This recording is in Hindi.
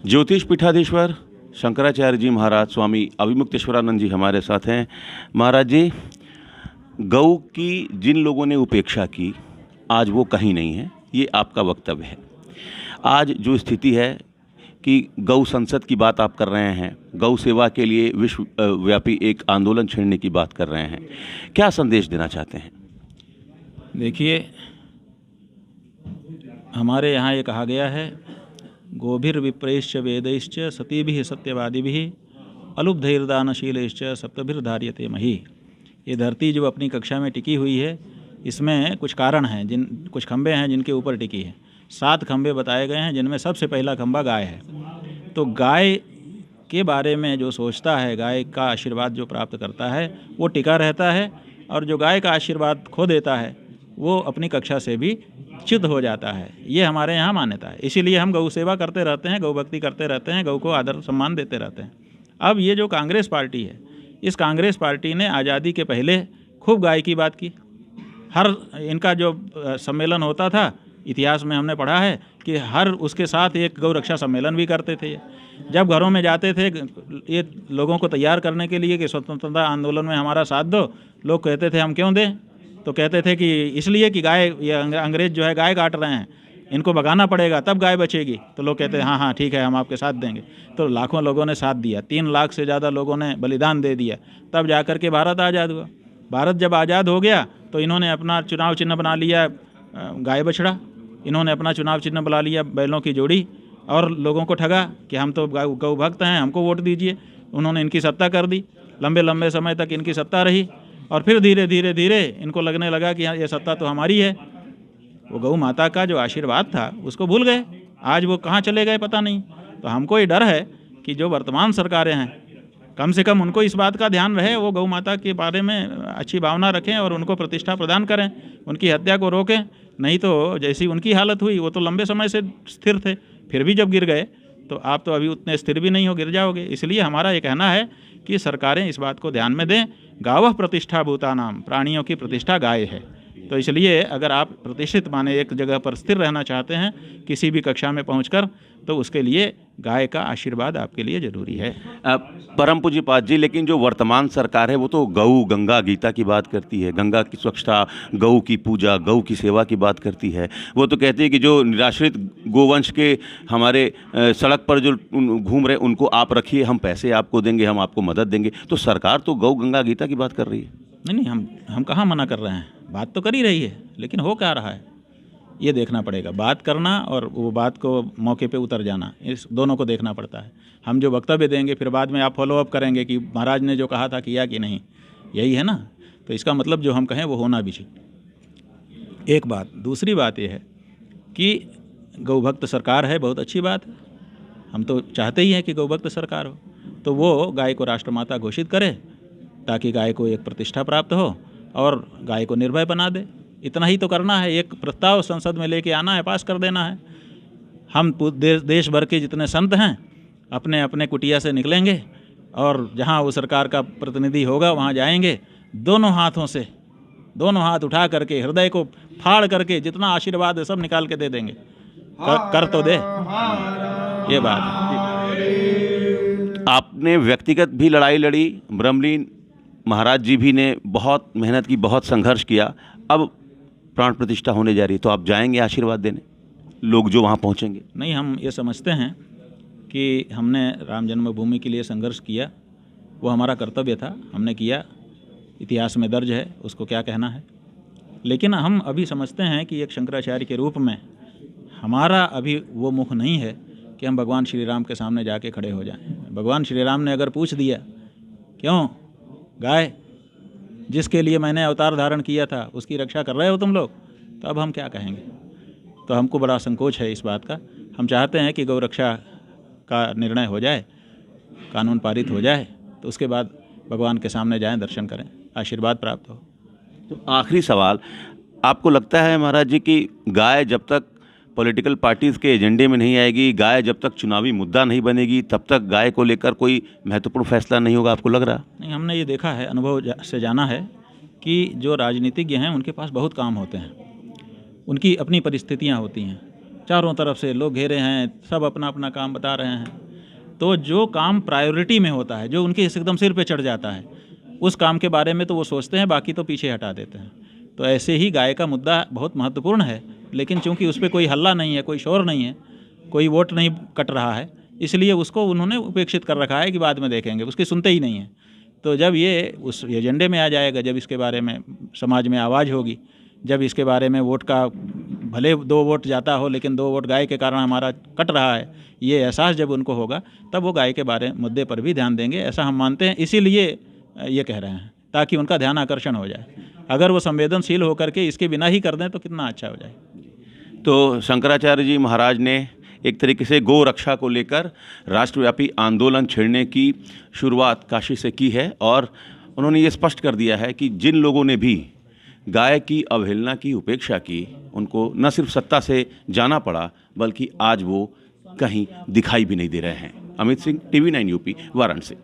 ज्योतिष पीठाधीश्वर शंकराचार्य जी महाराज स्वामी अभिमुक्तेश्वरानंद जी हमारे साथ हैं। महाराज जी, गौ की जिन लोगों ने उपेक्षा की आज वो कहीं नहीं है, ये आपका वक्तव्य है। आज जो स्थिति है कि गौ संसद की बात आप कर रहे हैं, गौ सेवा के लिए विश्वव्यापी एक आंदोलन छेड़ने की बात कर रहे हैं, क्या संदेश देना चाहते हैं? देखिए, हमारे यहाँ ये कहा गया है, गोभिर विप्रैश्च वेदैश्च सतीभिः सत्यवादिभिः अलुब्धैर्दानशीलैश्च सप्तभिर्धार्यते मही। ये धरती जो अपनी कक्षा में टिकी हुई है, इसमें कुछ कारण हैं, कुछ खंबे हैं जिनके ऊपर टिकी है। 7 खंबे बताए गए हैं, जिनमें सबसे पहला खंबा गाय है। तो गाय के बारे में जो सोचता है, गाय का आशीर्वाद जो प्राप्त करता है, वो टिका रहता है, और जो गाय का आशीर्वाद खो देता है वो अपनी कक्षा से भी च्युत हो जाता है। ये हमारे यहाँ मान्यता है। इसीलिए हम गौ सेवा करते रहते हैं, गौ भक्ति करते रहते हैं, गौ को आदर सम्मान देते रहते हैं। अब ये जो कांग्रेस पार्टी है, इस कांग्रेस पार्टी ने आज़ादी के पहले खूब गाय की बात की। हर इनका जो सम्मेलन होता था, इतिहास में हमने पढ़ा है कि हर उसके साथ एक गौ रक्षा सम्मेलन भी करते थे। जब घरों में जाते थे ये लोगों को तैयार करने के लिए कि स्वतंत्रता आंदोलन में हमारा साथ दो, लोग कहते थे हम क्यों दें, तो कहते थे कि इसलिए कि गाय, ये अंग्रेज जो है गाय काट रहे हैं, इनको भगाना पड़ेगा तब गाय बचेगी। तो लोग कहते हैं हाँ हाँ ठीक है, हम आपके साथ देंगे। तो लाखों लोगों ने साथ दिया, 3 लाख से ज़्यादा लोगों ने बलिदान दे दिया, तब जाकर के भारत आज़ाद हुआ। भारत जब आज़ाद हो गया तो इन्होंने अपना चुनाव चिन्ह बना लिया गाय बछड़ा, इन्होंने अपना चुनाव चिन्ह बना लिया बैलों की जोड़ी, और लोगों को ठगा कि हम तो गौ भक्त हैं, हमको वोट दीजिए। उन्होंने इनकी सत्ता कर दी, लंबे लंबे समय तक इनकी सत्ता रही, और फिर धीरे धीरे धीरे इनको लगने लगा कि ये सत्ता तो हमारी है। वो गौ माता का जो आशीर्वाद था उसको भूल गए। आज वो कहाँ चले गए पता नहीं। तो हमको ये डर है कि जो वर्तमान सरकारें हैं, कम से कम उनको इस बात का ध्यान रहे, वो गौ माता के बारे में अच्छी भावना रखें और उनको प्रतिष्ठा प्रदान करें, उनकी हत्या को रोकें। नहीं तो जैसी उनकी हालत हुई, वो तो लंबे समय से स्थिर थे, फिर भी जब गिर गए तो आप तो अभी उतने स्थिर भी नहीं हो, गिर जाओगे। इसलिए हमारा ये कहना है कि सरकारें इस बात को ध्यान में दें। गावः प्रतिष्ठा भूतानाम, प्राणियों की प्रतिष्ठा गाय है। तो इसलिए अगर आप प्रतिष्ठित माने एक जगह पर स्थिर रहना चाहते हैं किसी भी कक्षा में पहुंचकर, तो उसके लिए गाय का आशीर्वाद आपके लिए जरूरी है। परम पूज्यपाद जी, लेकिन जो वर्तमान सरकार है वो तो गौ गंगा गीता की बात करती है, गंगा की स्वच्छता, गौ की पूजा, गौ की सेवा की बात करती है। वो तो कहती है कि जो निराश्रित गोवंश के हमारे सड़क पर जो घूम रहे उनको आप रखिए, हम पैसे आपको देंगे, हम आपको मदद देंगे। तो सरकार तो गौ गंगा गीता की बात कर रही है। नहीं, हम कहाँ मना कर रहे हैं, बात तो कर ही रही है, लेकिन हो क्या रहा है ये देखना पड़ेगा। बात करना और वो बात को मौके पे उतर जाना, इस दोनों को देखना पड़ता है। हम जो वक्तव्य देंगे फिर बाद में आप फॉलो अप करेंगे कि महाराज ने जो कहा था किया कि नहीं, यही है ना। तो इसका मतलब जो हम कहें वो होना भी चाहिए। एक बात। दूसरी बात ये है कि गौभक्त सरकार है, बहुत अच्छी बात है, हम तो चाहते ही हैं कि गौभक्त सरकार हो। तो वो गाय को राष्ट्रमाता घोषित करे ताकि गाय को एक प्रतिष्ठा प्राप्त हो और गाय को निर्भय बना दे। इतना ही तो करना है। एक प्रस्ताव संसद में लेके आना है, पास कर देना है। हम देश भर के जितने संत हैं अपने अपने कुटिया से निकलेंगे और जहाँ वो सरकार का प्रतिनिधि होगा वहाँ जाएंगे, दोनों हाथों से, दोनों हाथ उठा करके हृदय को फाड़ करके जितना आशीर्वाद है सब निकाल के दे देंगे। कर तो दे, ये बात है। आपने व्यक्तिगत भी लड़ाई लड़ी, ब्रह्मलीन महाराज जी भी ने बहुत मेहनत की, बहुत संघर्ष किया। अब प्राण प्रतिष्ठा होने जा रही है, तो आप जाएंगे आशीर्वाद देने, लोग जो वहाँ पहुँचेंगे? नहीं, हम ये समझते हैं कि हमने राम जन्मभूमि के लिए संघर्ष किया, वो हमारा कर्तव्य था, हमने किया, इतिहास में दर्ज है, उसको क्या कहना है। लेकिन हम अभी समझते हैं कि एक शंकराचार्य के रूप में हमारा अभी वो मुख नहीं है कि हम भगवान श्री राम के सामने जाके खड़े हो जाएं। भगवान श्री राम ने अगर पूछ दिया, क्यों गाय, जिसके लिए मैंने अवतार धारण किया था उसकी रक्षा कर रहे हो तुम लोग, तो अब हम क्या कहेंगे। तो हमको बड़ा संकोच है इस बात का। हम चाहते हैं कि गौ रक्षा का निर्णय हो जाए, कानून पारित हो जाए, तो उसके बाद भगवान के सामने जाएं, दर्शन करें, आशीर्वाद प्राप्त हो। तो आखिरी सवाल, आपको लगता है महाराज जी कि गाय जब तक पॉलिटिकल पार्टीज़ के एजेंडे में नहीं आएगी, गाय जब तक चुनावी मुद्दा नहीं बनेगी, तब तक गाय को लेकर कोई महत्वपूर्ण फैसला नहीं होगा, आपको लग रहा? नहीं, हमने ये देखा है, अनुभव से जाना है कि जो राजनीतिज्ञ हैं उनके पास बहुत काम होते हैं, उनकी अपनी परिस्थितियां होती हैं। चारों तरफ से लोग घेरे हैं, सब अपना अपना काम बता रहे हैं। तो जो काम प्रायोरिटी में होता है, जो उनके एकदम सिर पे चढ़ जाता है, उस काम के बारे में तो वो सोचते हैं, बाकी तो पीछे हटा देते हैं। तो ऐसे ही गाय का मुद्दा बहुत महत्वपूर्ण है, लेकिन चूंकि उस पर कोई हल्ला नहीं है, कोई शोर नहीं है, कोई वोट नहीं कट रहा है, इसलिए उसको उन्होंने उपेक्षित कर रखा है कि बाद में देखेंगे, उसकी सुनते ही नहीं है। तो जब ये उस एजेंडे में आ जाएगा, जब इसके बारे में समाज में आवाज़ होगी, जब इसके बारे में वोट का भले 2 वोट जाता हो लेकिन 2 वोट गाय के कारण हमारा कट रहा है, ये एहसास जब उनको होगा, तब वो गाय के बारे मुद्दे पर भी ध्यान देंगे, ऐसा हम मानते हैं। इसीलिए ये कह रहे हैं, ताकि उनका ध्यान आकर्षण हो जाए। अगर वो संवेदनशील होकर के इसके बिना ही कर दें तो कितना अच्छा हो जाए। तो शंकराचार्य जी महाराज ने एक तरीके से गौ रक्षा को लेकर राष्ट्रव्यापी आंदोलन छेड़ने की शुरुआत काशी से की है, और उन्होंने ये स्पष्ट कर दिया है कि जिन लोगों ने भी गाय की अवहेलना की, उपेक्षा की, उनको न सिर्फ सत्ता से जाना पड़ा, बल्कि आज वो कहीं दिखाई भी नहीं दे रहे हैं। Amit Singh, TV9 UP, Varanasi.